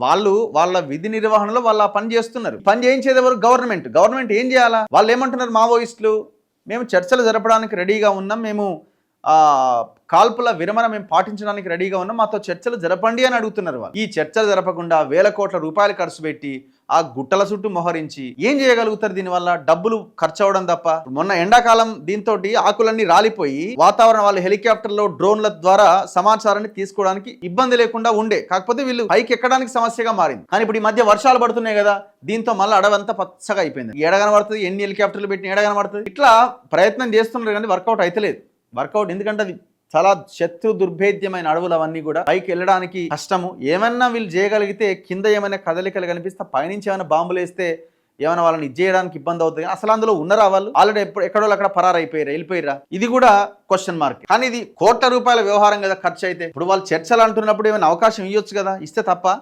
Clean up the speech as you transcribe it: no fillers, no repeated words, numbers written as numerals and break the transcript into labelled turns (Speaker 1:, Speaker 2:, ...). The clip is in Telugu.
Speaker 1: వాళ్ళు వాళ్ళ విధి నిర్వహణలో వాళ్ళు ఆ పని చేస్తున్నారు. పని చేయించేది ఎవరు? గవర్నమెంట్ ఏం చేయాలా? వాళ్ళు ఏమంటున్నారు మావోయిస్టులు? మేము చర్చలు జరపడానికి రెడీగా ఉన్నాం, మేము కాల్పుల విరమణ మేము పాటించడానికి రెడీగా ఉన్నాం, మాతో చర్చలు జరపండి అని అడుగుతున్నారు వాళ్ళు. ఈ చర్చలు జరపకుండా వేల కోట్ల రూపాయలు ఖర్చు పెట్టి ఆ గుట్టల చుట్టూ మొహరించి ఏం చేయగలుగుతారు? దీనివల్ల డబ్బులు ఖర్చు అవడం తప్ప. మొన్న ఎండాకాలం దీంతో ఆకులన్నీ రాలిపోయి వాతావరణ వాళ్ళు హెలికాప్టర్లో డ్రోన్ల ద్వారా సమాచారాన్ని తీసుకోవడానికి ఇబ్బంది లేకుండా ఉండే, కాకపోతే వీళ్ళు పైకి ఎక్కడానికి సమస్యగా మారింది. కానీ ఇప్పుడు ఈ మధ్య వర్షాలు పడుతున్నాయి కదా, దీంతో మళ్ళీ అడవంతా పచ్చగా అయిపోయింది. ఏడగనబడుతుంది, ఎన్ని హెలికాప్టర్లు పెట్టి ఏడగనబడుతుంది. ఇట్లా ప్రయత్నం చేస్తున్నారు కానీ వర్కౌట్ అవుతలేదు. ఎందుకంటే అది చాలా శత్రు దుర్భేద్యమైన అడవులు, అవన్నీ కూడా పైకి వెళ్ళడానికి కష్టము. ఏమన్నా వీళ్ళు చేయగలిగితే కింద ఏమైనా కదలికలు కనిపిస్తే పైనుంచి ఏమైనా బాంబులు వేస్తే ఏమైనా వాళ్ళని చేయడానికి ఇబ్బంది అవుతుంది. అసలు అందులో ఉన్నారా వాళ్ళు? ఆల్రెడీ ఎక్కడో అక్కడ పరారైపోయారా, వెళ్ళిపోయారా? ఇది కూడా క్వశ్చన్ మార్క్. కానీ ఇది కోట్ల రూపాయల వ్యవహారం కదా ఖర్చు అయితే. ఇప్పుడు వాళ్ళు చర్చలు అంటున్నప్పుడు ఏమైనా అవకాశం ఇవ్వచ్చు కదా, ఇస్తే తప్ప